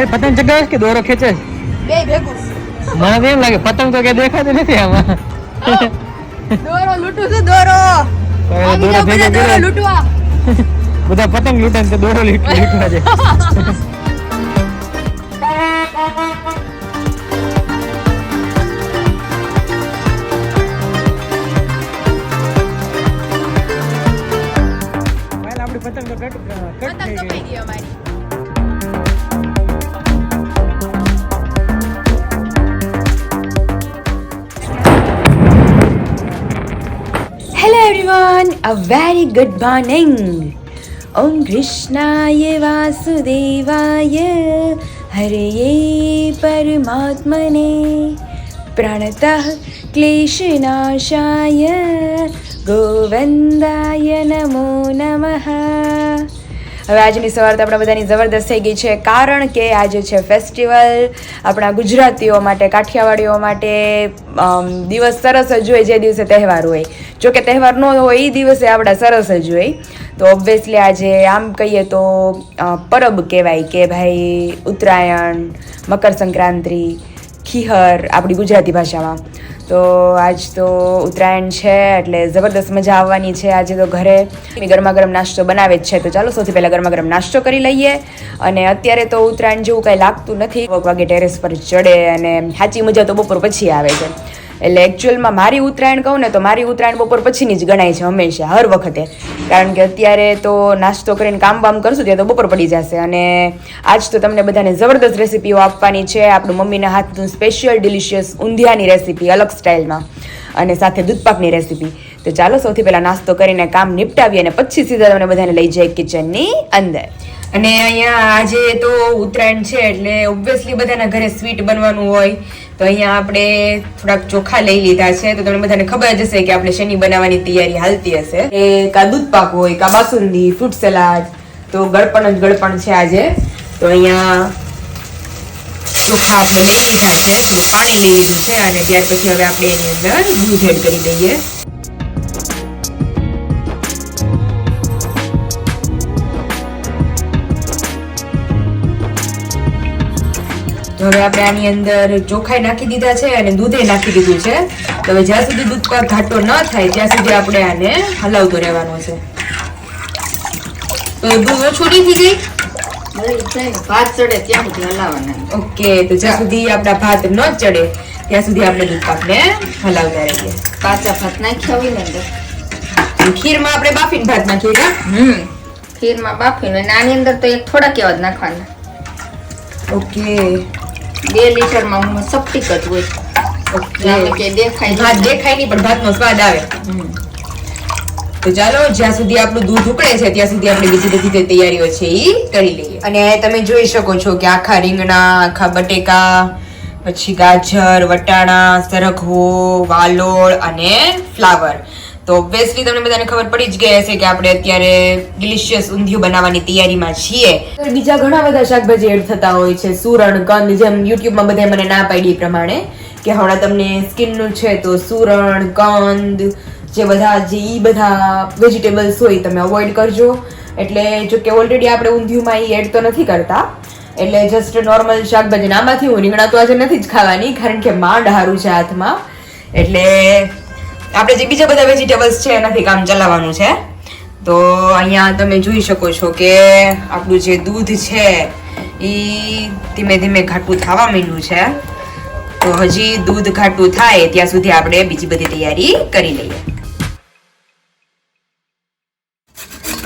ભાઈ પતંગ ચગાવે કે દોરો ખેંચે? બે ભેગું. મને એમ લાગે પતંગ તો કે દેખાતી નથી આમાં. દોરો લૂંટું છું દોરો. દોરો ભેગો દોરો લૂંટવા. બધા પતંગ લૂંટે ને દોરો લૂંટવા છે. પતંગ તો કટ થઈ ગઈ અમારી. Hello everyone, a very good morning. Om Krishnaya Vasudevaya Hare Paramatmane Pranatah Kleshanashaya ગોવિંદાય નમો નમઃ. હવે આજની સવાર તો આપણા બધાની જબરદસ્ત થઈ ગઈ છે, કારણ કે આજે છે ફેસ્ટિવલ આપણા ગુજરાતીઓ માટે, કાઠિયાવાડીઓ માટે. દિવસ સરસ જ હોય જે દિવસે તહેવાર હોય. જો કે તહેવાર ન હોય એ દિવસે આપણા સરસ જ હોય. તો ઓબ્વિયસલી આજે આમ કહીએ તો પરબ કહેવાય કે ભાઈ ઉત્તરાયણ, મકર સંક્રાંતિ, ખીહર આપણી ગુજરાતી ભાષામાં. તો આજ તો ઉત્તરાયણ છે એટલે જબરદસ્ત મજા આવવાની છે. આજે તો ઘરે ગરમા ગરમ નાસ્તો બનાવે જ છે, તો ચાલો સૌથી પહેલાં ગરમા ગરમ નાસ્તો કરી લઈએ. અને અત્યારે તો ઉત્તરાયણ જેવું કાંઈ લાગતું નથી. 1 વાગે ટેરેસ પર ચડે અને સાચી મજા તો બપોર પછી આવે છે. એટલે એકચ્યુઅલમાં મારી ઉત્તરાયણ કહું ને તો મારી ઉત્તરાયણ બપોર પછીની જ ગણાય છે હંમેશા, હર વખતે. કારણ કે અત્યારે તો નાસ્તો કરીને કામ બામ કરશું ત્યાં તો બપોર પડી જશે. અને આજ તો તમને બધાને જબરદસ્ત રેસીપીઓ આપવાની છે. આપણું મમ્મીના હાથનું સ્પેશિયલ ડિલિશિયસ ઊંધિયાની રેસીપી અલગ સ્ટાઇલમાં, અને સાથે દૂધપાકની રેસીપી. તો ચાલો સૌથી પહેલાં નાસ્તો કરીને કામ નિપટાવીએ અને પછી સીધા તમને બધાને લઈ જાય કિચનની અંદર. અને અહીંયા આજે તો ઉત્તરાયણ છે એટલે ઓબ્વિયસલી બધાના ઘરે સ્વીટ બનવાનું હોય. તો અહીંયા આપણે થોડાક ચોખા લઈ લીધા છે. તો તમને બધાને ખબર જ હશે કે આપણે શેની બનાવવાની તૈયારી હાલતી હશે. એ કા દૂધ પાક હોય, કા બાસુંદી, ફ્રૂટ સલાડ. તો ગળપણ જ ગળપણ છે આજે. તો અહીંયા ચોખા આપણે લઈ લીધા છે, થોડું પાણી લઈ લીધું છે, અને ત્યાર પછી હવે આપણે એની અંદર દૂધ એડ કરી દઈએ. હવે આપણે આની અંદર ચોખાઈ નાખી દીધા છે અને દૂધે નાખી દીધું છે. તો હવે જ્યાં સુધી દૂધ પાક ઘાટો ન થાય ત્યાં સુધી આપણે આને હલાવતો રહેવાનો છે. તો દૂધ છોડી થઈ ગઈ, ભાત ચડે ત્યાં સુધી હલાવવાના. ઓકે. તો જ્યાં સુધી આપણા ભાત ન ચડે ત્યાં સુધી આપણે દૂધ પાકને હલાવતા રહીએ. કાચા ભાત નાખ્યા હોય ને અંદર ખીરમાં આપણે બાફીને ભાત નાખીએ કા? ખીરમાં બાફીને આની અંદર તો એક થોડાક એવા જ નાખવાના. ઓકે. 2 લીટરમાં સપટીક જ હોય. ઓકે. દેખાય નહીં પણ ભાતનો સ્વાદ આવે. તો ચાલો જ્યાં સુધી આપણું દૂધ ઉકળે છે ત્યાં સુધી આપણે બીજી બધી તૈયારીઓ છે એ કરી લઈએ. અને તમે જોઈ શકો છો કે આખા રીંગણા, આખા બટેકા, પછી ગાજર, વટાણા, સરગવો, વાલોળ અને ફ્લાવર. તો ઓબ્વિયસલી તમને બધાને ખબર પડી જ ગઈ હશે કે આપણે અત્યારે ડિલિશિયસ ઊંધિયું બનાવવાની તૈયારીમાં છીએ. બીજા ઘણા બધા શાકભાજી એડ થતા હોય છે, સુરણ, કંદ, જેમ યુટ્યુબમાં બધા મને ના પાડી પ્રમાણે કે હમણાં તમને સ્કિનનું છે તો સુરણ, કંદ, જે બધા વેજીટેબલ્સ હોય તમે અવોઇડ કરજો. એટલે જો કે ઓલરેડી આપણે ઊંધિયુંમાં એ એડ તો નથી કરતા, એટલે જસ્ટ નોર્મલ શાકભાજી. આમાંથી હું રીંગણા તો આજે નથી જ ખાવાની, કારણ કે માંડ હારું છે હાથમાં. એટલે આપણે જે બીજા બધા વેજીટેબલ્સ છે એનાથી કામ ચલાવવાનું છે. તો અહીંયા તમે જોઈ શકો છો કે આપણું જે દૂધ છે એ ધીમે ધીમે ઘાટું થવા માંડ્યું છે. તો હજી દૂધ ઘાટું થાય ત્યાં સુધી આપણે બીજી બધી તૈયારી કરી લઈએ.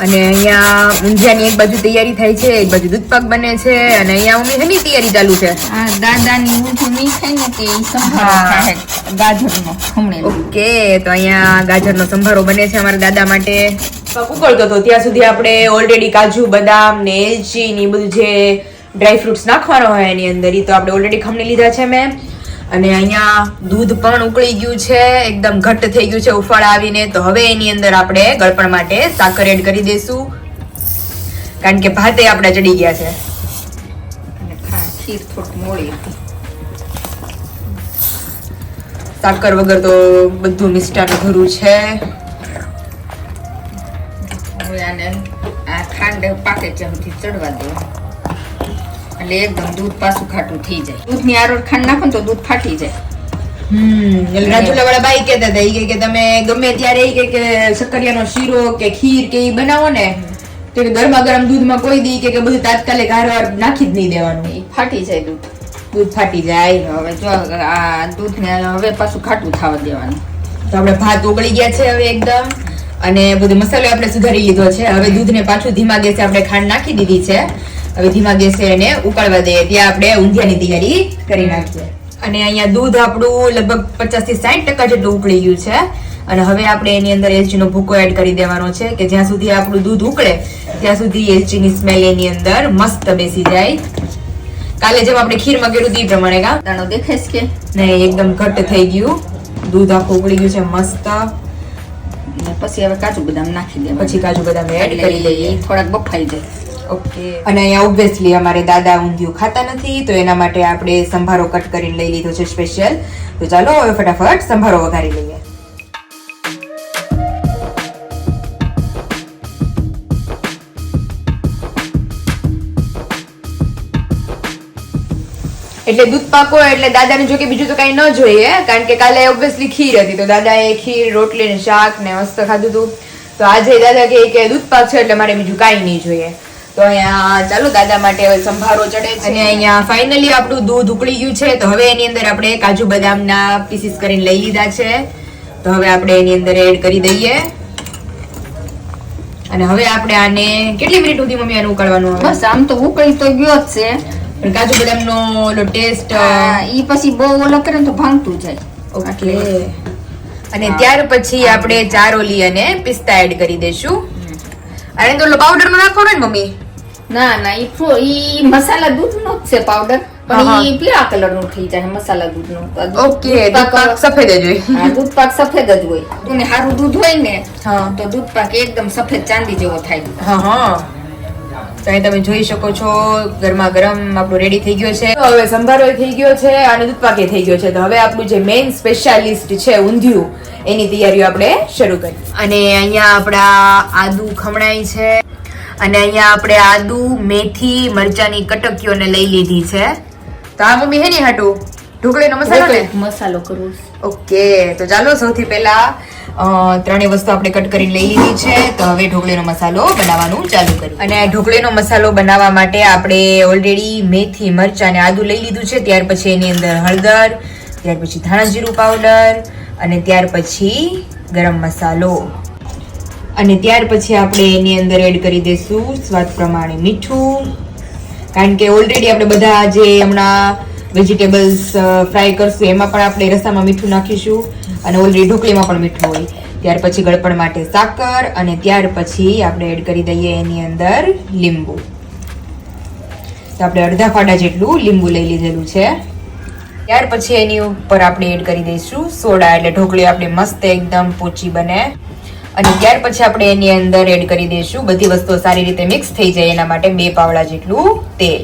અને અહીંયા ઊંધિયાની એક બાજુ તૈયારી થાય છે, એક બાજુ દૂધ પાક બને છે, અને અહીંયા મમ્મી શેની તૈયારી ચાલુ છે? દાદાની ઊંધું નહીં ખાય ને કે ગાજરનો ખમણેલો. ઓકે. તો અહીંયા ગાજરનો સંભારો બને છે અમારા દાદા માટે. ઉકળતો હતો ત્યાં સુધી આપણે ઓલરેડી કાજુ, બદામ ને એલચી ને બધું જે ડ્રાય ફ્રૂટ્સ નાખવાનો હોય એની અંદર એ તો આપણે ઓલરેડી ખમણી લીધા છે મેં. અને અહીંયા દૂધ પણ ઉકળી ગયું છે, એકદમ ઘટ્ટ થઈ ગયું છે ઉફાળ આવીને. તો હવે એની અંદર આપણે ગળપણ માટે સાકર એડ કરી દઈશું, કારણ કે ભાતે આપણા ચડી ગયા છે. અને ખીર થોડી મોળી હતી. સાકર વગર તો બધું મિષ્ટાન ભરું છે. હવે આને આ ખાંડ પાકે ત્યાં સુધી ચડવા દે. એટલે એકદમ દૂધ પાછું ખાટું થઈ જાય. દૂધની આરોળ ખાંડ નાખો ને તો દૂધ ફાટી જાય. એટલે રાજુલા વાળા બાઈ કહેતા હતા ઈ કે તમે ગમે ત્યારે ઈ કે શક્કરિયાનો શીરો કે ખીર કે ઈ બનાવો ને તો કે ગરમા ગરમ દૂધમાં કોઈ દી કે બધું તાત્કાલિક હારવાર નાખી જ નહીં દેવાનું. એ ફાટી જાય દૂધ ફાટી જાય. હવે જો આ દૂધને હવે પાછું ખાટું થવા દેવાનું. તો આપણે ભાત ઉકળી ગયા છે હવે એકદમ, અને બધો મસાલો આપણે સુધારી લીધો છે. હવે દૂધને પાછું ધીમા ગેસે આપણે ખાંડ નાખી દીધી છે. હવે ધીમા ગેસે એને ઉકળવા દઈએ ત્યાં આપણે ઊંધિયાની તૈયારી કરી નાખીએ. અને અહીંયા દૂધ આપણું લગભગ 50 થી 60% જેટલું ઉકળી ગયું છે. અને હવે આપણે એની અંદર એલચીનો ભૂકો એડ કરી દેવાનો છે કે જ્યાં સુધી આપણું દૂધ ઉકળે ત્યાં સુધી એલચીની સ્મેલ એની અંદર મસ્ત બેસી જાય. કાલે જેમ આપણે ખીરમાં કર્યું હતું એ પ્રમાણે કા દાણો દેખાય કે નહીં, એકદમ ઘટ્ટ થઈ ગયું. દૂધ આખું ઉકળી ગયું છે મસ્ત. પછી હવે કાજુ બદામ નાખી દે. પછી કાજુ બદામ એડ કરી લઈએ. થોડાક બફાઈ જાય. ઓકે. અને અહીંયા ઓબ્વિયસલી અમારે દાદા ઊંધિયું ખાતા નથી તો એના માટે આપણે સંભારો કટ કરીને લઈ લીધો છે સ્પેશિયલ. તો ચાલો હવે ફટાફટ સંભારો વઘારી લઈએ. એટલે દૂધ પાકો એટલે દાદાને જો કે બીજું તો કઈ ન જોઈએ, કારણ કે કાલે ઓબ્વિયસલી ખીર હતી તો દાદાએ ખીર રોટલી ને શાક ને મસ્ત ખાધું હતું. તો આજે દાદા કે દૂધ પાક છે એટલે મારે બીજું કાંઈ નહીં જોઈએ. તો અહીંયા ચાલો દાદા માટે હવે સંભારો ચડે છે. અને અહીંયા ફાઇનલી આપણું દૂધ ઉકળી ગયું છે. તો હવે એની અંદર આપણે કાજુ બદામના પીસીસ કરીને લઈ લીધા છે. તો હવે આપણે એની અંદર એડ કરી દઈએ. અને હવે આપણે આને કેટલી મિનિટ સુધી મમ્મી આને ઉકાળવાનું? બસ આમ તો ઉકળી તો ગયો જ છે, પણ કાજુ બદામનો ઓલો ટેસ્ટ ઈ પછી બહુ ઓલો કરે ને તો ભાંગતું જાય. ઓકે. અને ત્યાર પછી આપણે ચારોલી અને પિસ્તા એડ કરી દેશું. અને તો પાવડર માં નાખવાનો ને મમ્મી? ના ઈ મસાલા દૂધનો જ છે પાવડર, પણ ઈ પીળા કલર નું થઈ જાય મસાલા દૂધનું. ઓકે. દૂધ પાક સફેદ જ હોય. હા, દૂધ પાક સફેદ જ હોય. અને સારું દૂધ હોય ને તો દૂધ પાક એકદમ સફેદ ચાંદી જેવો થાય. હા. તો અહીં તમે જોઈ શકો છો ગરમા ગરમ આપણું રેડી થઈ ગયો છે. હવે સંભારો થઈ ગયો છે અને દૂધ પાકે થઈ ગયો છે. તો હવે આપણું જે મેઇન સ્પેશિયાલિસ્ટ છે ઊંધિયું, એની તૈયારીઓ આપણે શરૂ કરી. અને અહીંયા આપણા આદુ ખમણાઈ છે. અને અહીંયા આપણે આદુ, મેથી, મરચાની કટકીઓને લઈ લીધી છે. તો આ મમ્મી હે ને હાટું ઢોકળીનો મસાલો ને મસાલો કરું. ઓકે. તો ચાલો સૌથી પહેલા ત્રણેય વસ્તુ આપણે કટ કરીને લઈ લીધી છે. તો હવે ઢોકળીનો મસાલો બનાવવાનું ચાલુ કરીએ. અને ઢોકળીનો મસાલો બનાવવા માટે આપણે ઓલરેડી મેથી, મરચાં અને આદુ લઈ લીધું છે. ત્યાર પછી એની અંદર હળદર, ત્યાર પછી ધાણા જીરું પાવડર, અને ત્યાર પછી ગરમ મસાલો, અને ત્યાર પછી આપણે એની અંદર એડ કરી દઈશું સ્વાદ પ્રમાણે મીઠું, કારણ કે ઓલરેડી આપણે બધા જે હમણાં વેજીટેબલ્સ ફ્રાય કરશું એમાં પણ આપણે રસામાં મીઠું નાખીશું, અને ઓલરેડી ઢોકળીમાં પણ મીઠું હોય. ત્યાર પછી ગળપણ માટે સાકર, અને ત્યાર પછી આપણે એડ કરી દઈએ એની અંદર લીંબુ. તો આપણે અડધા ફાડા જેટલું લીંબુ લઈ લીધેલું છે. ત્યાર પછી એની ઉપર આપણે એડ કરી દઈશું સોડા, એટલે ઢોકળી આપણી મસ્ત એકદમ પોચી બને. અને ત્યાર પછી આપણે એની અંદર એડ કરી દઈશું બધી વસ્તુઓ સારી રીતે મિક્સ થઈ જાય એના માટે 2 પાવડા જેટલું તેલ.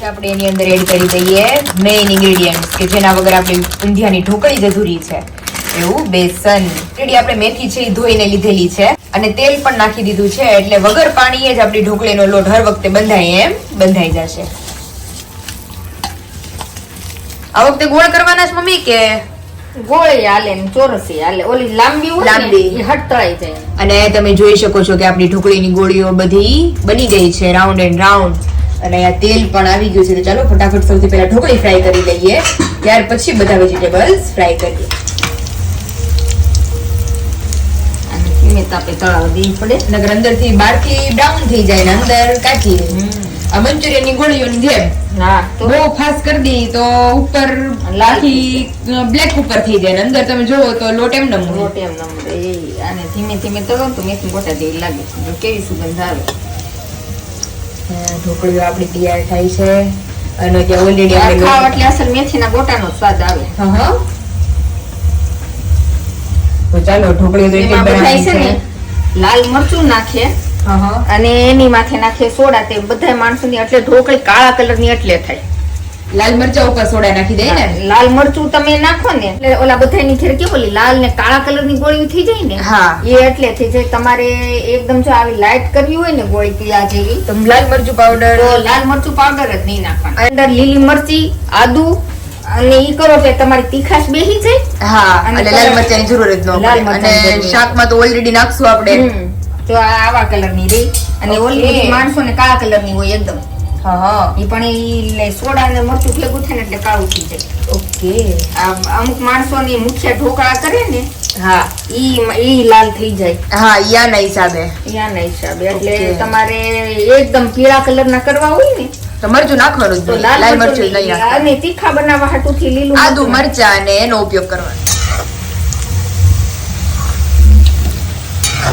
આપણે એની અંદર એડ કરી દઈએ મેઇન ઇન્ગ્રેડિયન્ટ કે જેના વગર આપણી ઊંધિયાની ઢોકળી જ અધૂરી છે, એવું બેસન. ઓલરેડી આપણે મેથી છે એ ધોઈને લીધેલી છે, અને તેલ પણ નાખી દીધું છે, એટલે વગર પાણીએ જ આપણી ઢોકળીનો લોટ હર વખતે બંધાય એમ બંધાઈ જશે. આ વખતે ગોળ કરવાના છે મમ્મી કે ગોળી હાલે ને ચોરસી હાલે? ઓલી લાંબી હોય ને એ હટતળાઈ જાય. અને તમે જોઈ શકો છો કે આપણી ઢોકળીની ગોળીઓ બધી બની ગઈ છે રાઉન્ડ એન્ડ રાઉન્ડ, અને અહીંયા તેલ પણ આવી ગયું છે. તો ચાલો ફટાફટ સૌથી પહેલા ઢોકળી ફ્રાય કરી લઈએ, ત્યાર પછી બધા વેજીટેબલ્સ ફ્રાય કરીએ. અને ધીમે તાપે તળાવ દેવી પડે, નગર અંદરથી બહારથી બ્રાઉન થઈ જાય ને અંદર કાચી. આ મંચુરિયનની ગોળીઓની જેમ તો બહુ ફાસ્ટ કરી દી તો ઉપર લાખી બ્લેક ઉપર થઈ જાય, ને અંદર તમે જોવો તો લોટ એમ નમ લોટ એમ નમ. અને ધીમે ધીમે તળો તો મેથી ગોટા જેવી લાગે. જો કેવી સુગંધ આવે. ઢોકળીઓ આપણી તૈયાર થાય છે, અને ત્યાં ઓલરેડી આપણે ખાવ એટલે અસલ મેથીના ગોટાનો સ્વાદ આવે. તો ચાલો ઢોકળીઓ તો એક બનાવી છે ને લાલ મરચું નાખે, અને એની માથે નાખે સોડા. તે બધા માણસોની એટલે ઢોકળી કાળા કલરની એટલે થાય. લાલ મરચા ઉપર સોડા નાખી દે ને. લાલ મરચું તમે નાખો ને એટલે ઓલા બધાની ઘેર કેવું ઓલી લાલ ને કાળા કલર ની ગોળી થઈ જાય ને, હા. એ એટલે થઈ જાય. તમારે એકદમ જો આવી લાઈટ કરવી હોય ને ગોળી પીળા જેવી, તો લાલ મરચું પાવડર, તો લાલ મરચું પાવડર જ નહીં નાખવાનું. અંદર લીલી મરચી, આદુ અને ઈ કરો એટલે તમારી તીખાશ બેસી જાય. હા, અને અને લાલ મરચાની જરૂર જ ન લાલ પડે. મરચાંની અને જરૂર. શાકમાં તો ઓલરેડી નાખશું આપણે. તો આ આવા કલર ની રહી. અને Okay. ઓલી માણસો ને કાળા કલર ની હોય એકદમ. હા, ઈ પણ ઈ સોડા ને મરચું ભેગું થાય ને એટલે કાળું થઈ જાય. ઓકે. અમુક માણસો ની મુખ્ય ઢોકળા કરે ને હા ઈ લાલ થઈ જાય હા, યાના હિસાબે. યાના હિસાબે. એટલે Okay. તમારે એકદમ પીળા કલર ના કરવા હોય ને તો મરચું નાખવાનું જ તો નહીં. લાલ મરચું જ નહીં નાખવાનું. અને તીખા બનાવવા હાટુ થી લીલું આદુ મરચું. મરચા અને એનો ઉપયોગ કરવાનો.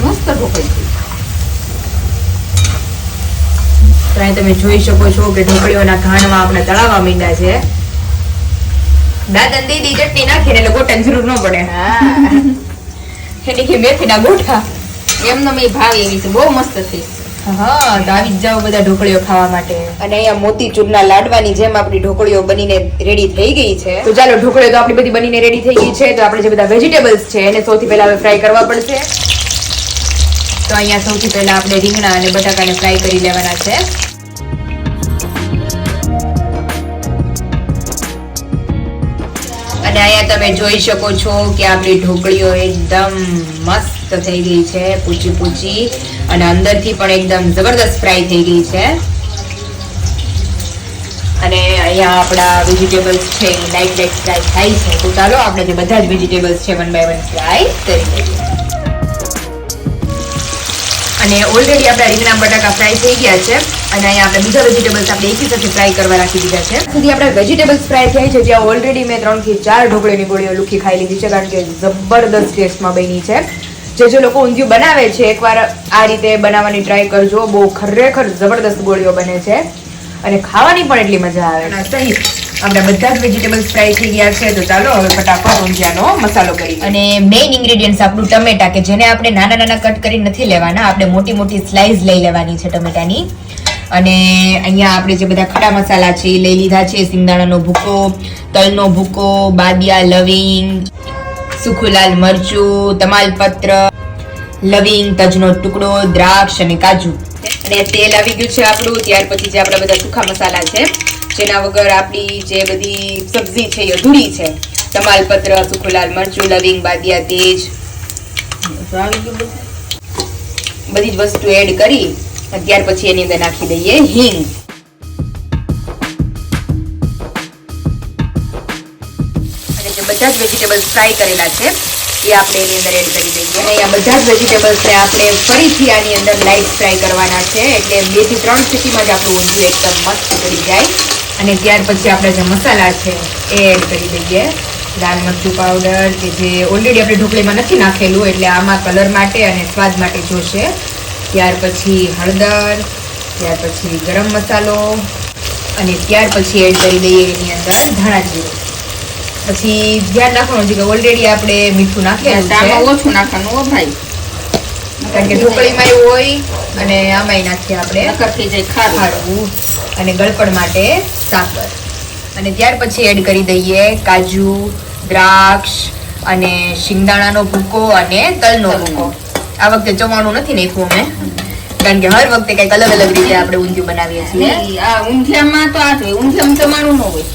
મસ્ત ઢોકળી થઈ. તો અહીં તમે જોઈ શકો છો કે ઢોકળીઓના ઘાણમાં આપણે તળાવવા માંડ્યા છે. દાદા દીદી ચટણી નાખીને એટલે ગોટાની જરૂર ન પડે. એની કે મેથીના ગોટા. એમને મેં ભાવ એવી છે, બહુ મસ્ત થઈ. હા, તો આવી જ જાઓ બધા ઢોકળીઓ ખાવા માટે. અને અહીંયા મોતીચૂરના લાડવાની જેમ આપણી ઢોકળીઓ બનીને રેડી થઈ ગઈ છે. તો ચાલો, ઢોકળીઓ તો આપણી બધી બનીને રેડી થઈ ગઈ છે. તો આપણે જે બધા વેજીટેબલ્સ છે એને સૌથી પહેલા હવે ફ્રાય કરવા પડશે. તો અહીંયા સૌથી પહેલા આપણે રીંગણા અને બટાકાને ફ્રાય કરી લેવાના છે. અને અહીંયા તમે જોઈ શકો છો કે આપણી ઢોકળીઓ એકદમ મસ્ત થઈ ગઈ છે, પૂચી પૂચી, અને અંદરથી પણ એકદમ જબરદસ્ત ફ્રાય થઈ ગઈ છે. અને અહીંયા આપણા વેજીટેબલ્સ છે એ લાઈટ ફ્રાય થાય છે. તો ચાલો આપણે જે બધા જ વેજીટેબલ્સ છે 1 by 1 ફ્રાય કરી લઈએ. અને ઓલરેડી આપણા રીંગણા બટાકા ફ્રાય થઈ ગયા છે. અને અહીંયા આપણે બીજા વેજીટેબલ્સ આપણે એકી સાથે ફ્રાય કરવા રાખી દીધા છે. સુધી આપણા વેજીટેબલ્સ ફ્રાય થાય છે, જ્યાં ઓલરેડી મેં 3 થી 4 ઢોકળીની ગોળીઓ લુખી ખાઈ લીધી છે, કારણ કે જબરદસ્ત ટેસ્ટમાં બની છે. જે લોકો ઊંધિયું બનાવે છે એકવાર આ રીતે બનાવવાની ટ્રાય કરજો. બહુ ખરેખર જબરદસ્ત ગોળીઓ બને છે અને ખાવાની પણ એટલી મજા આવે. સહિત આપણા બધા જ વેજીટેબલ્સ ફ્રાય થઈ ગયા છે. તો ચાલો હવે ફટાફટ ઊંધિયાનો મસાલો કરી. અને મેઇન ઇન્ગ્રેડિયન્ટ્સ આપણું ટમેટા, કે જેને આપણે નાના નાના કટ કરી નથી લેવાના, આપણે મોટી મોટી સ્લાઇસ લઈ લેવાની છે ટમેટાની. અને અહીંયા આપણે જે બધા ખડા મસાલા છે એ લઈ લીધા છે. સિંગદાણાનો ભૂકો, તલનો ભૂકો, બાદિયા, લવિંગ, સૂકું લાલ મરચું, તમાલપત્ર, લવિંગ, તજનો ટુકડો, દ્રાક્ષ અને કાજુ. અને તેલ આવી ગયું છે આપણું. ત્યાર પછી જે આપણા બધા સૂકા મસાલા છે, જેના વગર આપણી જે બધી સબ્જી છે એ અધૂરી છે. તમાલપત્ર, સૂકું લાલ મરચું, લવિંગ, બાદિયા, તેજ, બધી જ વસ્તુ એડ કરી ત્યાર પછી એની અંદર નાખી દઈએ હિંગ. અને જે બધા જ વેજીટેબલ્સ ફ્રાય કરેલા છે એ આપણે એની અંદર એડ કરી દઈએ. અને અહીંયા બધા જ વેજીટેબલ્સને આપણે ફરીથી આની અંદર લાઈટ ફ્રાય કરવાના છે, એટલે 2 થી 3 સીટીમાં જ આપણું ઊંધિયું એકદમ મસ્ત કરી જાય. અને ત્યાર પછી આપણે જે મસાલા છે એ એડ કરી દઈએ. લાલ મરચું પાવડર, કે જે ઓલરેડી આપણે ઢોકળીમાં નથી નાખેલું, એટલે આમાં કલર માટે અને સ્વાદ માટે જોશે. ત્યાર પછી હળદર, ત્યાર પછી ગરમ મસાલો, અને ત્યાર પછી એડ કરી દઈએ એની અંદર ધાણા જીરું. પછી ધ્યાન રાખવાનું છે કે ઓલરેડી આપણે મીઠું નાખેલું છે, ઓછું નાખવાનું હો ભાઈ, કારણ કે ઢોકળીમાં એવું હોય. અને આમાંય નાખીએ આપણે નકર થઈ જાય ખારું. અને ગળપણ માટે સાકર. અને ત્યાર પછી એડ કરી દઈએ કાજુ, દ્રાક્ષ અને શિંગદાણાનો ભૂકો અને તલનો ભૂકો. આ વખતે ચવાણું નથી નાખ્યું અમે, કારણ કે હર વખતે કઈક અલગ અલગ રીતે આપણે ઊંધિયું બનાવીએ છીએ. આ ઊંધિયામાં તો આ જ હોય, ઊંધિયામાં ચવાણું ન હોય.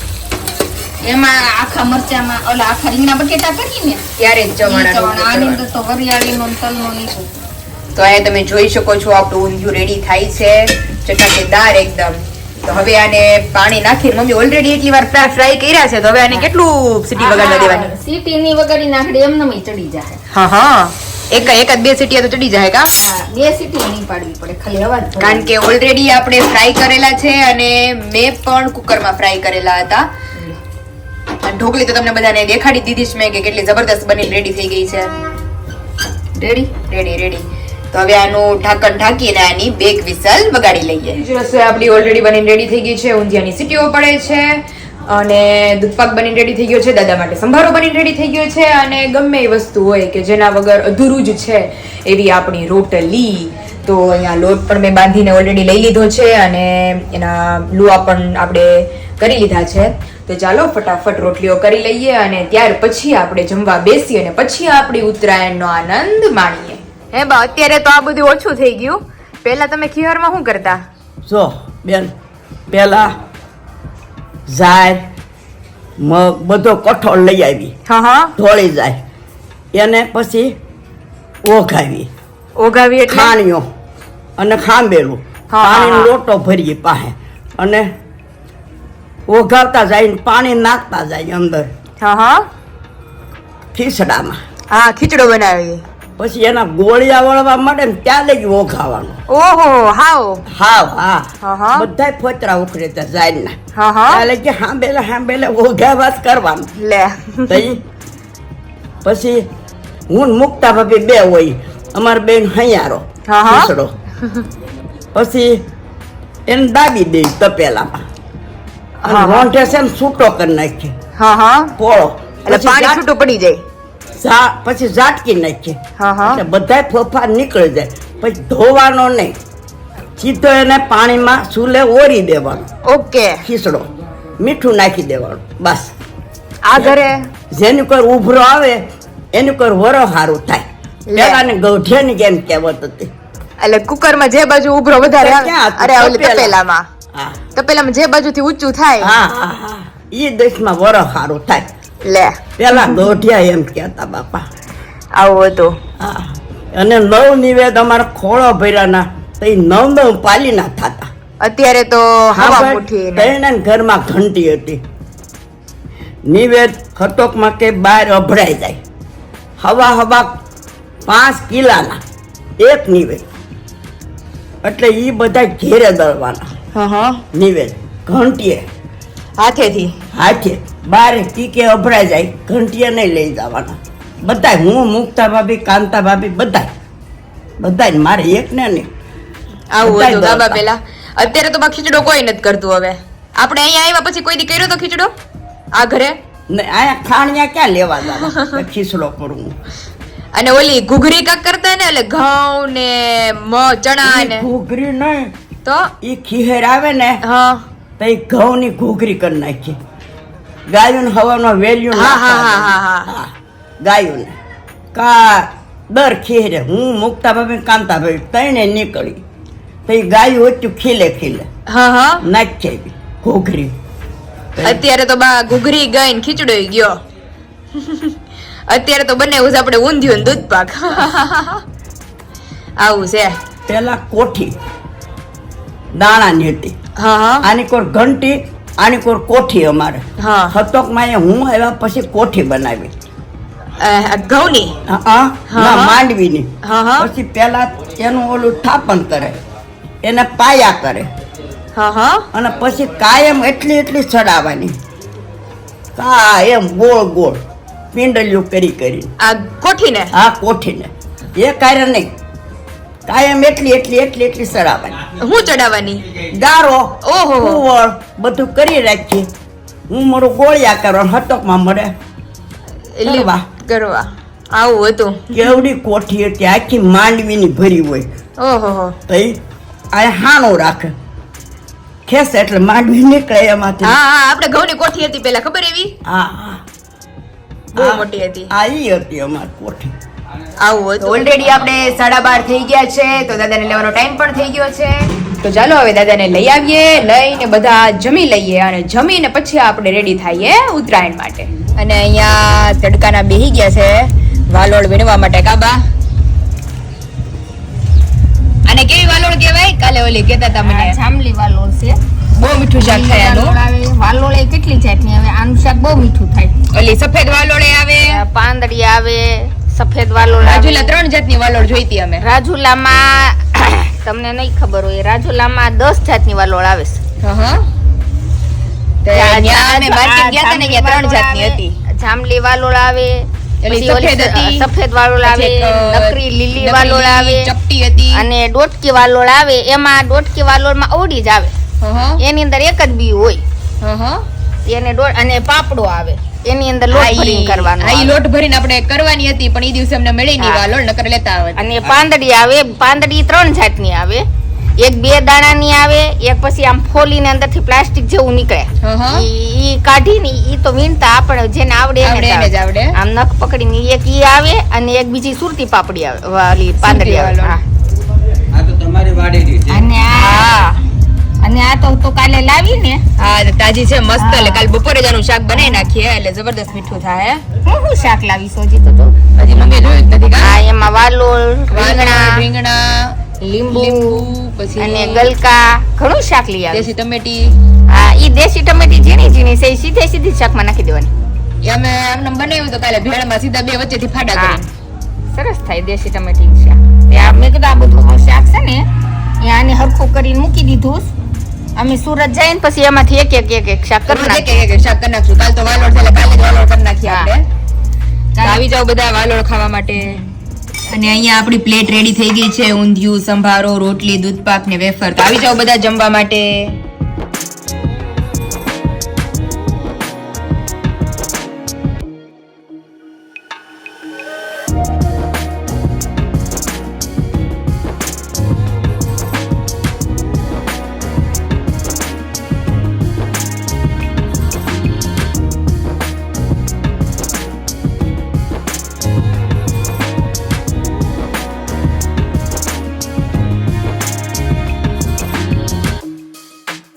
એમાં આખા મરચામાં ઓલા આખા રીંગણા બટેટા કરીએ ને ત્યારે જ ચવાણાનો ઉપયોગ આની અંદર કરવાનો. તો વરિયાળીનો ને તલનો નહીં. તો અહીંયા તમે જોઈ શકો છો આપણું ઊંધિયું રેડી થાય છે, ચટાકેદાર એકદમ. તો હવે આને પાણી નાખીને મમ્મી ઓલરેડી એટલી વાર ફ્રાય કર્યા છે, તો હવે આને કેટલું સીટી વગાડવા દેવાની? સીટીની વગાડી નાખડે એમને ચડી જાય. હા હા, એક જ 2 સીટી તો ચડી જાય કા? હા, 2 સીટી નહીં પાડવી પડે, ખાલી અવાજ ભરવાનો. કારણ કે ઓલરેડી આપણે ફ્રાય કરેલા છે, અને મેં પણ કુકરમાં ફ્રાય કરેલા હતા. અને ઢોકળી તો તમને બધાને દેખાડી દીધી છે મેં કે કેટલી જબરદસ્ત બની રેડી થઈ ગઈ છે. રેડી. તો હવે આનું ઢાંકણ ઢાંકીને આની 2 વિસલ વગાડી લઈએ. રસોઈ આપણી ઓલરેડી બનીને રેડી થઈ ગઈ છે. ઊંધિયાની સીટીઓ પડે છે, અને દૂધપાક બનીને રેડી થઈ ગયો છે. દાદા માટે સંભારો બનીને રેડી થઈ ગયો છે. અને ગમે એ વસ્તુ હોય કે જેના વગર અધૂરું જ છે એવી આપણી રોટલી તો અહીંયા લોટ પણ મેં બાંધીને ઓલરેડી લઈ લીધો છે અને એના લુઆ પણ આપણે કરી લીધા છે. તો ચાલો ફટાફટ રોટલીઓ કરી લઈએ અને ત્યાર પછી આપણે જમવા બેસીએ અને પછી આપણી ઉત્તરાયણનો આનંદ માણીએ. હે બા, અત્યારે તો આ બધું ઓછું થઈ ગયું. પહેલા તમે ખીહરમાં શું કરતા? જો બેન, પેલા ઝાર મગ બધો કઠોળ લઈ આવી, હા ઢોળી જાય, એને પછી ઓઘાવી, ઓગાવી એટલે ખાણીઓ અને ખાંબેલું હા, પાણીનો હા. લોટો ભરીએ પાસે અને ઓઘાવતા જાય ને પાણી નાખતા જાય અંદર હા ખીસડામાં. હા, ખીચડો બનાવી. પછી એના ગોળિયા વળવા મળે ને ત્યાં લગી ઓઘાવાનું. ઓહો, હાવ. હાવ હા, હા. બધા ફોતરા ઉખડે ત્યાં જાય હા ત્યાં લગી હાંબેલે ઓઘાવા જ કરવાનું. લે તઈ પછી હું ને મુક્તા ભાભી બે હોય, અમાર બેન હૈયારો હા, હા. ખીસડો. પછી એને દાબી દે તપેલામાં હા, અને હા. રોંઢે છે ને છૂટો કરી નાખીએ હા પોળો. એટલે પછી પાણી ઝાટ- છૂટું પડી જાય. પછી ઝાટકી નાખીએ હા એટલે બધા ફોફા નીકળી જાય. પછી ધોવાનો નહીં, સીધો એને પાણીમાં ચૂલે ઓરી દેવાનો ઓકે. ખીસડો, મીઠું નાખી દેવાનું બસ. આ ઘરે જેની કોઈ ઉભરો આવે એની કોઈ વરો સારું થાય. લે. પેલાને ગૌઠિયાની કેમ કહેવત હતી. એટલે કુકરમાં જે બાજુ ઉભરો વધારે આવે, ક્યાં હતું? અરે ઓલી તપેલા. તપેલામાં હા તપેલામાં જે બાજુથી ઊંચું થાય. હા હા હા, ઈ દેશમાં વરો સારું થાય. લે પેલા ગૌઠિયા એમ કહેતા બાપા. આવું હતું. હા, અને નવ નિવેદ અમારા ખોળો ભર્યાના તો ઈ નવ પાલીના થતા. અત્યારે તો હવા હા, મુઠી ને ભાઈ, ઘરમાં ઘંટી હતી. નિવેદ ખટોકમાં કે બહાર અભડાઈ જાય. હવા 5 કિલાના એક નિવેદ, એટલે ઈ બધા ઘેરે દળવાના નિવેદ ઘંટીએ હાથેથી. હાથે. બારે ટીકે અભરાઈ જાય, ઘંટીએ નહીં લઈ જવાના. બધાય, હું મુક્તા ભાભી, કાંતા ભાભી, બધાય મારે એક ને નહીં. આવું બધાય હતું ગાબા દળતા. પેલા. અત્યારે તો બા ખીચડો કોઈ નથી કરતું હવે. આપણે અહીંયા આવ્યા પછી કોઈ દી કર્યો તો ખીચડો આ ઘરે? ને આયા ખાણિયા ક્યાં લેવા જવા ખીસડો કરવું. અને ઓલી ઘૂઘરી કાક કરતા ને, એટલે ઘઉં ને ચણા ને ઘૂઘરી નહીં, તો ઈ ખીહેર આવે ને હા તો ઈ ઘઉંની ઘૂઘરી કરી નાખી. ગાયું હવાનો વેલ્યુ હા, હા, હા, હા. ગાયું કા દર ખીરે હું મુક્તા ભાભી કાંતા ભાભી તઈને નીકળી તો ઈ ગાયું ઓછું ખીલે હા નાખી ઘૂઘરી. અત્યારે તો બા ઘૂઘરી ગઈ ને ખીચડો ગયો. અત્યારે તો બને એવું આપણે ઊંધિયું ને દૂધ પાક. આવું છે. પેલા કોઠી દાણાની હતી, હા આની કોર ઘંટી, આની કોર કોઠી. અમારે હા. હતોકમાં હું આવ્યા પછી કોઠી બનાવી. ઘઉંની. ના, માંડવીની. હા. પછી પેલા એનું ઓલું થાપણ કરે, એને પાયા કરે હા અને પછી કાયમ એટલી ચડાવવાની, કાયમ ગોળ પિંડલિયું કરી. આ કોઠીને. આ કોઠીને એ કાર્ય નહીં, કાયમ એટલી ચડાવવાની. હું ચડાવવાની? ગારો, ઓહો. કુવળ બધું કરી રાખી. હું મારું ગોળિયા કરો, હતકમાં મળે કરવા. આવું હતું. કેવડી કોઠી હતી, આખી માંડવીની ભરી હોય. ઓહો. તો આ હાણું રાખે, ખેસે એટલે માંડવી નીકળે એમાંથી. હા આપણે ઘઉંની કોઠી હતી પેલા, ખબર એવી? હા, બહુ મોટી હતી. આ ઈ હતી અમારી કોઠી. આવું હતું. ઓલરેડી આપણે 12:30 થઈ ગયા છે, તો દાદાને લેવાનો ટાઈમ પણ થઈ ગયો છે. તો ચાલો હવે દાદાને લઈ આવીએ, લઈને બધા જમી લઈએ અને જમીને પછી આપણે રેડી થઈએ ઉત્તરાયણ માટે. અને અહીંયા તડકાના બેહી ગયા છે વાલોળ વીણવા માટે. કાબા, અને કેવી વાલોળ કહેવાય? કાલે ઓલી કહેતા હતા મને, જાંબલી વાલોળ છે. બહુ મીઠું શાક થાય આનું. વાલોળ એ કેટલી જાતની આવે, આનું શાક બહુ મીઠું થાય. ઓલી સફેદ વાલોળે આવે, પાંદડી આવે, સફેદ વાલોળ આવે. રાજુલા 3 જાતની વાલોળ જોઈતી અમે. રાજુલામાં તમને નહીં ખબર હોય, રાજુલામાં 10 જાતની વાલોળ આવે છે. હા. તો અહીંયા અમે માર્કેટ ગયા હતા ને, ત્યાં 3 જાતની હતી. જાંબલી વાલોળ આવે, ઓલી પછી ઓલી સફેદ હતી, સફેદ વાલોળ આવે, પછી એક, નકરી લીલી નકરી વાલોળ આવે, ચપટી હતી, અને ડોટકી વાલોળ આવે. એમાં ડોટકી વાલોળમાં અવડી જ આવે, હા એની અંદર એક જ બી હોય. એને અને પાપડો આવે. એની અંદર લોટ ભરીને કરવાનો આ ઈ લોટ ભરીને આપણે કરવાની હતી પણ ઈ દિવસે અમને મળી નહીં વાલોળ નકર લેતા આવે અને પાંદડી આવે. પાંદડી 3 જાતની આવે. એક 2 દાણાની આવે, એક પછી આમ ફોલીને અંદરથી પ્લાસ્ટિક જેવું નીકળે. ઈ કાઢીને ઈ તો વીણતા આપણે જેને આવડે એને જ આવડે. આમ નખ પકડીને એક ઈ આવે અને એક બીજી સુરતી પાપડી આવે, વાલી પાંદડી આવે. આ તો તમારી વાડીની છે. અને આ તો કાલે લાવીને હા તાજી છે મસ્ત. એટલે કાલ બપોરે જ આનું શાક બનાવી નાખીએ એટલે જબરદસ્ત મીઠું થાય. હું શાક લાવી સોજી તો હજી મમ્મી જોયું જ નથી કા? હા, એમાં વાલોળ, રીંગણા, લીંબુ પછી અને ગલકા ઘણું શાક લઈ આવે. દેશી ટમેટી. હા, ઈ દેશી ટમેટી ઝીણી ઝીણી છે, ઈ સીધે શાકમાં નાખી દેવાની. એ અમે આમને બનાવ્યું તો કાલે ભેળમાં સીધા 2 વચ્ચેથી ફાડા હા, કરીને. સરસ થાય દેશી ટમેટી શાક. તે આ મેં કીધું આ બધું શાક છે ને એ આને હરખું કરીને મૂકી દીધું. અમે સુરત જઈએ ને પછી એમાંથી એક શાક કરી નાખીએ. એક શાક કરી નાખશું. કાલ તો વાલોળ છે એટલે કાલે જ વાલોળ કરી નાખીએ આપણે. તો આવી જાવ બધા વાલોળ ખાવા માટે. અને અહીંયા આપણી પ્લેટ રેડી થઈ ગઈ છે. ઊંધિયું, સંભારો, રોટલી, દૂધપાક ને વેફર. તો આવી જાવ બધા જમવા માટે.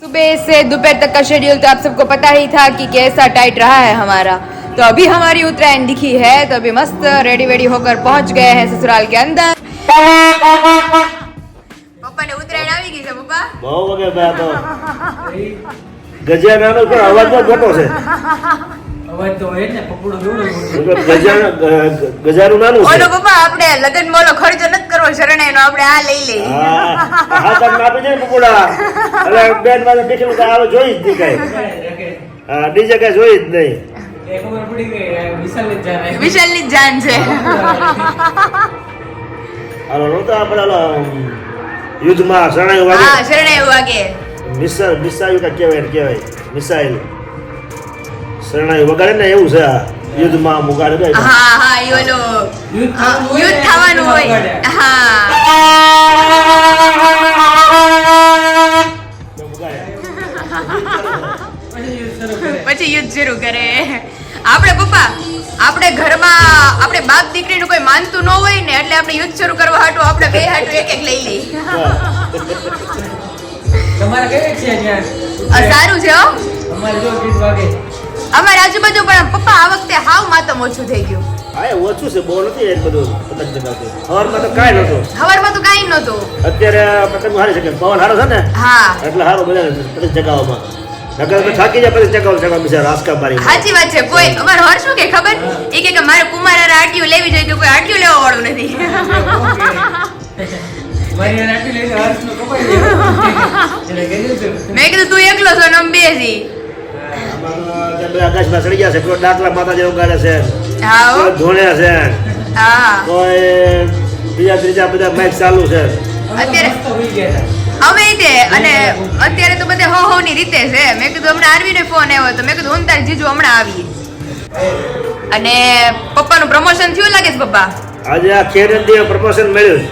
सुबह से दोपहर तक का शेड्यूल तो आप सबको पता ही था कि कैसा टाइट रहा है हमारा. तो अभी हमारी उत्तरायण दिखी है तो अभी मस्त रेडी वेडी होकर पहुंच गए हैं ससुराल के अंदर. पप्पा ने उत्तरायण આવી ગઈ છે પપ્પા. બહુ વગે બે તો ગજાનાનો કોઈ અવાજ તો ઘટો છે. અવાજ તો હોય ને પપડો દોડો. ગજાનું નાનું છે. ઓલો પપ્પા આપણે લગન મોલો ખર્ચો નથી કરવો શરણાઈનો, આપણે આ લઈ લઈ. હા તમને આપી દે પકોડા. એટલે બેન વાળા બેઠેલું કે આવે જોઈ જ નહીં કાંઈ. હા ડીજે કાંઈ જોઈ જ નહીં. એ ખબર પડી ગઈ વિશાલની જ જાન. વિશાલની જ જાન છે. હાલો નહોતા આપણે યુદ્ધમાં શરણાઈ વાગે. હા શરણાઈ વાગે. મિસાઈલ કા કહેવાય મિસાઈલ શરણાઈ વગાડે ને એવું છે. આ યુદ્ધમાં મુગાડે. હા હા ઈ ઓલો યુદ્ધ થવાનું હોય. હા પછી યુદ્ધ શરૂ કરે. આપણે પપ્પા આપણે ઘરમાં આપણે બાપ દીકરીનું કોઈ માનતું ન હોય ને એટલે આપણે યુદ્ધ શરૂ કરવા હાટું આપણે બે હાટું એક લઈ લઈ. તમારે કેવી છે ત્યાં? સારું છે હો. અમારે જો ગીત વાગે. અમારી આજુબાજુ પણ પપ્પા આ વખતે હાવ માતમ ઓછું થઈ ગયું. હા એ ઓછું છે બહુ નથી એ બધું પતંગ ચગાવતું. સવારમાં તો કાંઈ નહોતું. સવારમાં તો કાંઈ નહોતું. અત્યારે પતંગ હારી શકે પવન હારો છે ને હા એટલે હારો બધા પતંગ ચગાવવામાં. નકર તો થાકી જાય પછી ચગાવ બીજા રાસકા મારી. સાચી વાત છે. કોઈ અમાર હર શું કે ખબર એ કે મારે કુમાર આટિયું લેવી જોઈએ, કોઈ આટિયું લેવા વાળું નથી. મારી નાખી લઈને હર્ષનો કપાઈ ગયો. એટલે કીધું તું. મેં કીધું તું એકલો છો ને અમે બે છી. બધા આકાશમાં ચડી ગયા છે. કોઈ ડાકલા માતાજી ઉગાડે છે, હા હો. કોઈ ધોળે છે, હા કોઈ બીજા ત્રીજા બધા માઇક ચાલુ છે. અત્યારે મસ્ત હોઈ ગયા હતા. અમે તે અને અત્યારે તો બધે હો ની રીતે છે. મેં કીધું હમણાં આરવીને ફોન આવ્યો તો મેં કીધું હું તાર જીજુ હમણાં આવીએ. અને પપ્પાનું પ્રમોશન થયું લાગે છે પપ્પા. આજે આ ખેર પ્રમોશન મળ્યું.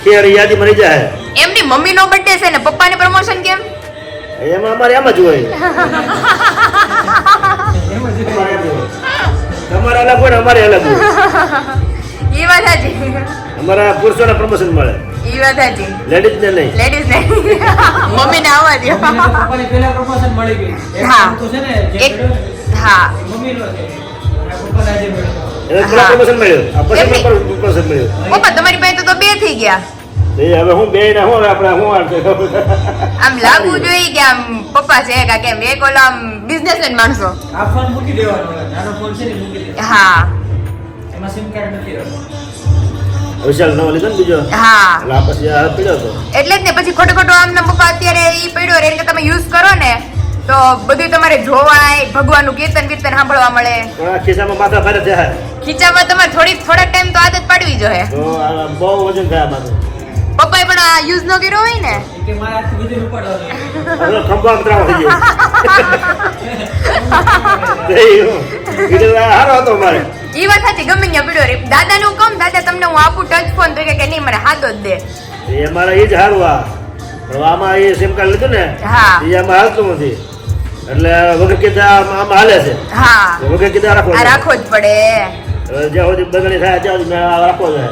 ખેર યાદી મળી જાય. એમની મમ્મીનો બર્થડે છે ને પપ્પાને પ્રમોશન કેમ? એમાં અમારે એમ જ હોય. તમારે અલગ હોય ને અમારે અલગ હોય. એ વાત સાચી. અમારા પુરુષોને પ્રમોશન મળે, એ વાત સાચી. લેડીઝ ને નહીં. લેડીઝ ને મમ્મીને આવવા દો. મમ્મીને તો પપ્પાની પહેલા પ્રમોશન મળી ગઈ. એક હા. તો છે ને જે એક મળ્યો ને, હા મમ્મીનો છે. અને પપ્પાને આજે મળ્યો. એને પેલા પ્રમોશન મળ્યું, આ પછી એમની- પ્રમોશન મળ્યું. પપ્પા તમારી પાસે તો બે થઈ ગયા. એ હવે હું બે ને હું આપણે હું આમ લાગવું જોઈએ કે આમ પપ્પા છે કે કેમ એક ઓલો આમ બિઝનેસમેન માણસો. આ ફોન મૂકી દેવાનો. નાનો ફોન છે ને મૂકી દેવાનો. હા એમાં સિમ કાર્ડ નથી રહેતો. વિશાલ નવો લીધો ને બીજો, હા એટલે આ પછી આ પીડ્યો હતો. એટલે જ ને પછી ખોટો ખોટો આમના પપ્પા અત્યારે ઈ પડ્યો રે એટલે તમે યુઝ કરો ને તો બધું તમારે જોવાય, ભગવાનનું કીર્તન કીર્તન સાંભળવા મળે. પણ આ ખિસ્સામાં માથા ભારે થાય ખીચામાં તમારે થોડાક ટાઈમ તો આદત પાડવી જોઈએ. તો આ બહુ વજન થાય આમાં. પપ્પાએ પણ આ યુઝ ન કર્યો હોય ને કે મારા હાથથી બધું ઉપાડવાનું હવે ખંભા ઉતરાવ થઈ ગયો હારો હતો મારે ઈ વાત સાચી, ગમે ત્યાં પીડ્યો રે. દાદાનું કમ, દાદા તમને હું આપું ટચ ફોન તો કે નહીં મને હાથો જ દે. એ અમારા એ જ હારું આ હવે આમાં એ સિમ કાર્ડ લીધું ને હા. એ આમાં હાલતું નથી એટલે વગર કીધા આમાં હાલે છે હા વગર કીધા રાખો આ રાખવો જ પડે. જ્યાં સુધી બગડી થાય ત્યાં સુધી મેં આ રાખવો જાય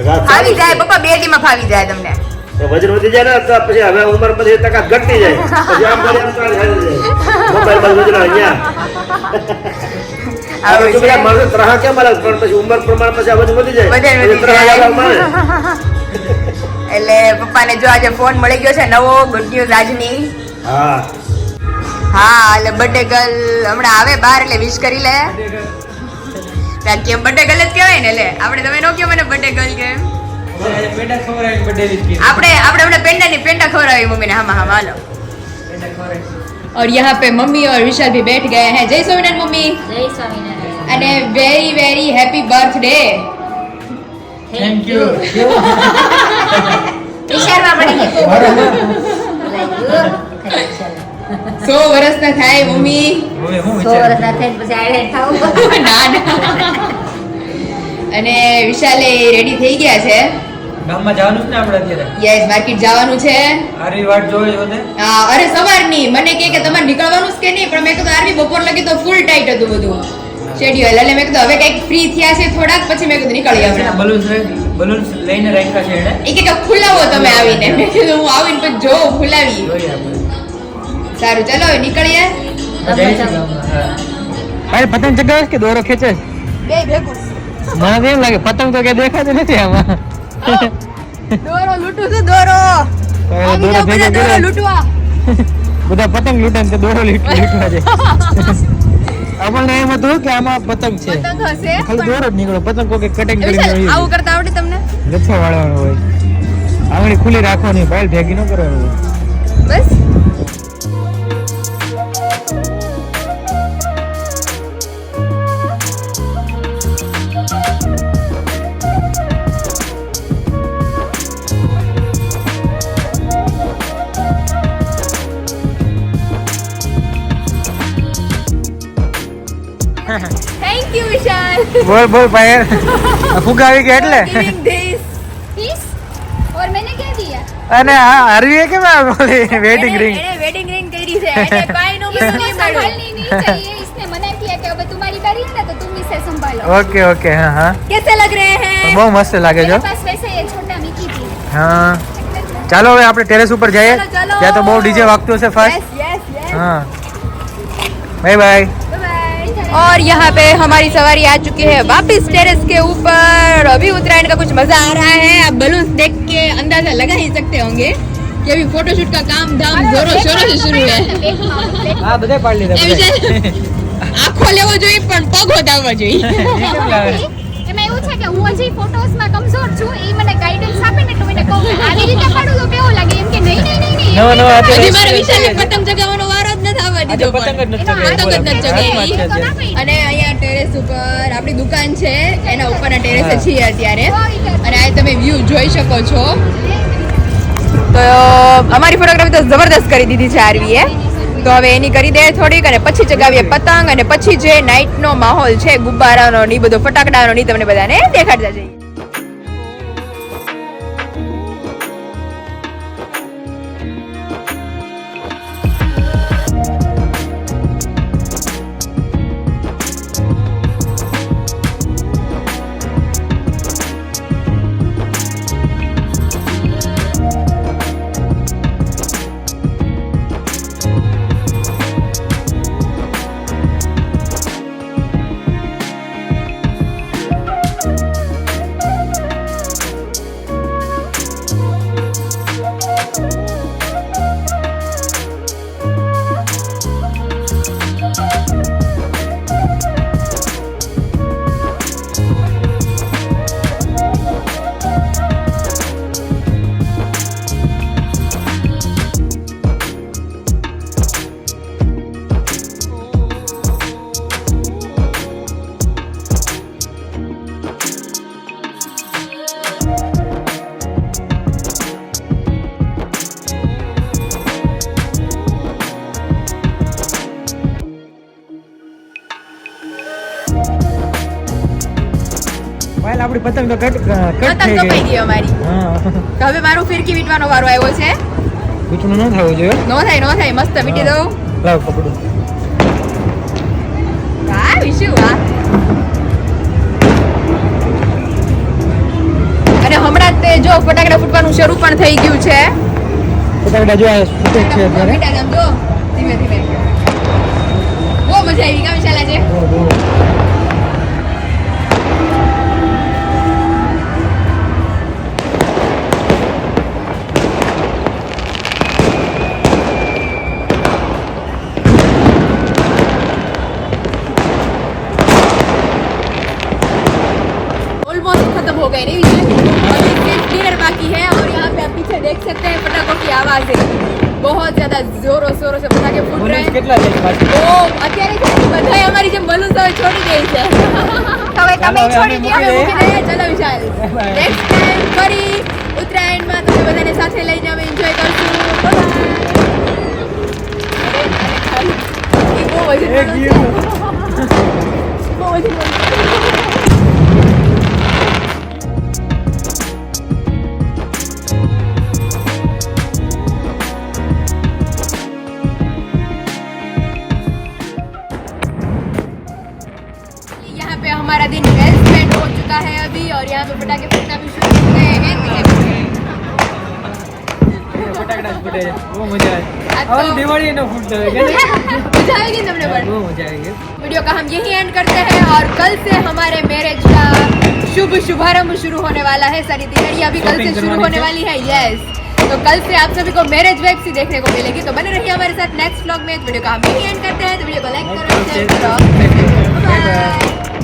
વાત ફાવી સારી જાય છે. પપ્પા, 2 દી માં ફાવી જાય તમને. તો વજન વધી જાય ને તો પછી હવે ઉંમર પછી તાકાત ઘટતી જાય પછી આમ કરી આમ ચાલી જાય મોબાઈલ બાજુ વજન અહીંયા આવું તો છે. બધા માણસો ત્રાહા કેમ મળે પણ પછી ઉંમર પ્રમાણે પછી આ વજન વધી જાય વજન વધી પછી ત્રાહા જાય. આવવા મળે. એટલે પપ્પાને જો આજે ફોન મળી ગયો છે નવો, ગુડ ન્યૂઝ આજની. હા હા એટલે બર્થડે ગર્લ હમણાં આવે બહાર એટલે વિશ કરી લે. કેમ બર્થડે ગર્લ જ કહેવાય ને, એટલે આપણે તમે નો કહો મને બર્થડે ગર્લ કે પેડા ખવડાવીને birthday wish કરી. આપણે હમણાં પેંડા ખવડાવી મમ્મીને. હા હા હાલો. પેડા ખવડાવી. और यहाँ पे मम्मी और विशाल भी बैठ गए हैं. जय स्वामीनारायण मम्मी. જય સ્વામિનારાયણ. અને very very happy birthday. Thank you. વિચારવા પડી ગયું. સો વર્ષના થાય મમ્મી. હવે હું 100 વિચારું. વર્ષના થઈને પછી આડે થાવ. ના ના. અને વિશાલે રેડી થઈ ગયા છે. ગામમાં જવાનું છે ને આપણે અત્યારે યસ માર્કેટ જવાનું છે. આરી વાટ જોઈ જો ને અરે સવારની મને કે તમારે નીકળવાનું છે કે નહીં, પણ મેં કીધું આરવી બપોર લગી તો ફૂલ ટાઈટ હતું બધું શેડ્યુલ. એટલે મેં કીધું હવે કંઈક ફ્રી થયા છે થોડાક પછી મેં કીધું નીકળી હમણાં. બલૂન્સ લઈને રાખ્યા છે એને એ કે ખુલાવો તમે આવીને. મેં કીધું હું આવીને પછી જોઉં ખુલાવી. જોઈએ આપણે સારું ચાલો હવે નીકળીએ. જઈશું ગામમાં. હા. અરે પતંગ ચગાવે કે દોરો ખેંચે છે? બે ભેગું મને તો એમ લાગે પતંગ તો કે દેખાતું નથી આમાં. દોરો લૂંટું છું દોરો. આવી જાઓ બધા દોરો લૂંટવા. બધા પતંગ લૂંટે ને તે દોરો લૂંટવા છે. આપણને એમ હતું કે આમાં પતંગ છે, પતંગ હશે ખાલી દોરો જ નીકળો. પતંગ કોઈ કટિંગ વિશાલ, કરીને આવું કરતા આવડે તમને? લચ્છો વાળવાનો હોય, આંગળી ખુલ્લી રાખવાની, બાઈલ ભેગી ન કરવાનું હોય. બસ થેન્ક યુ વિશાલ. બોલ બોલ પાયર ફુગા આવી ગયા એટલે. Giving this. This? और मैंने क्या दिया? અને આ હરવી કે વેડિંગ રિંગ. એને વેડિંગ રિંગ કરી છે. એને કાઈ નો इसको નહીં મળ્યું. संभालनी नहीं चाहिए. इसने मना किया कि अब तुम्हारी बारी है ना तो तुम इसे संभालो. ઓકે ઓકે હા હા कैसे लग रहे हैं? બહુ મસ્ત લાગે मेरे છે. पास वैसे ये छोटा मिकी भी है. હા ચાલો હવે આપણે ટેરેસ ઉપર જઈએ. ચાલો, ચાલો. ત્યાં તો બહુ ડીજે વાગતું હશે ફાસ્ટ. यस यस हाँ बाय बाय. और यहाँ पे हमारी सवारी आ चुकी है वापस टेरेस के ऊपर. अभी उत्तरायण का कुछ मजा आ रहा है. आप बलून्स देख के अंदाजा लगा ही सकते होंगे कि अभी फोटोशूट का काम धाम जोरों शोरों से शुरू है. હા બધે પાડી લીધા એ વિચાર આખો લેવો જોઈએ પણ પગ વધારવો જોઈએ. એમાં એવું છે કે હું હજી ફોટોસમાં કમજોર છું. એ મને ગાઈડન્સ આપે ને તો મને કહું આવી રીતે પાડું તો કેવું લાગે એમ કે નહીં નહીં નહીં નવો નવો નહીં અત્યારે હજી મારે વિશાલને પતંગ ચગાવવાનો વારો જ નથી આવવા દીધો પતંગ જ પણ. નથી પતંગ જ નથી ચગાવી. તો ના પાડી. અને અહીંયા ટેરેસ ઉપર આપણી દુકાન છે, એના ઉપરના ટેરેસે છીએ અત્યારે. અને આ તમે વ્યૂ જોઈ શકો છો. તો અમારી ફોટોગ્રાફી તો જબરદસ્ત કરી દીધી છે આરવીએ. તો હવે એની કરી દે થોડીક અને પછી ચગાવીએ પતંગ. અને પછી જે નાઇટનો માહોલ છે ગુબ્બારાનો ની બધો ફટાકડાનો ની તમને બધાને દેખાડતા જઈએ. પાયલ આપણી પતંગ તો કટ પતંગ થઈ કપાઈ ગઈ ગઈ અમારી. હા તો હવે મારું ફિરકી વીંટવાનો વારો આવ્યો છે. બીજું ન થવું જોઈએ નો થાય મસ્ત વીંટી દઉં. લાવ પકડું વાહ વિશુ વાહ. અને હમણાં જ તે જો ફટાકડા ફૂટવાનું શરૂ પણ થઈ ગયું છે. ફટાકડા જો આ ફૂટે જ છે અત્યારે ફટાકડા આમ જો ધીમે ધીમે. બહુ મજા આવી કામ ચાલે છે. ऑलमोस्ट खत्म हो गए नहीं विजय, अभी सिर्फ डिनर बाकी है और यहाँ पे आप पीछे देख सकते हैं पटाखों की आवाज है. बहुत ज्यादा जोरों शोरों से पटाखे फूट रहे हैं. કેટલા છે પાછું તો અત્યારે છે ને બધાય અમારી જેમ બલૂન હવે છોડી દે છે. હવે તમે છોડી દો. હવે મૂકી દઈએ. ચલો વિશાલ, નેક્સ્ટ ટાઈમ ફરી ઉત્તરાયણમાં તમે બધાને સાથે લઈને અમે એન્જોય કરશું. એ બહુ વજન બહુ વજન. यहाँ पे हमारा दिन वेल स्पेंड हो चुका है अभी और यहाँ पे पटाखे फूटना भी शुरू हो गए हैं. ફટાકડા ફૂટે છે બહુ મજા આ આવે તો- હવે દિવાળી નો ફૂટતો હોય કે નહીં? मजा आएगी तुमने पर. બહુ મજા આવી ગઈ वीडियो का हम यही एंड करते हैं और कल से हमारे मैरिज का शुभारंभ शुरू होने वाला है. सारी तैयारियां भी कल से Shopping शुरू करवानी होने है. वाली है. यस, तो कल से आप सभी को मैरिज वेब सी देखने को मिलेगी. तो बने रहिए हमारे साथ नेक्स्ट व्लॉग में. वीडियो का हम यही एंड करते हैं. तो वीडियो को लाइक करो, शेयर करो. बाय.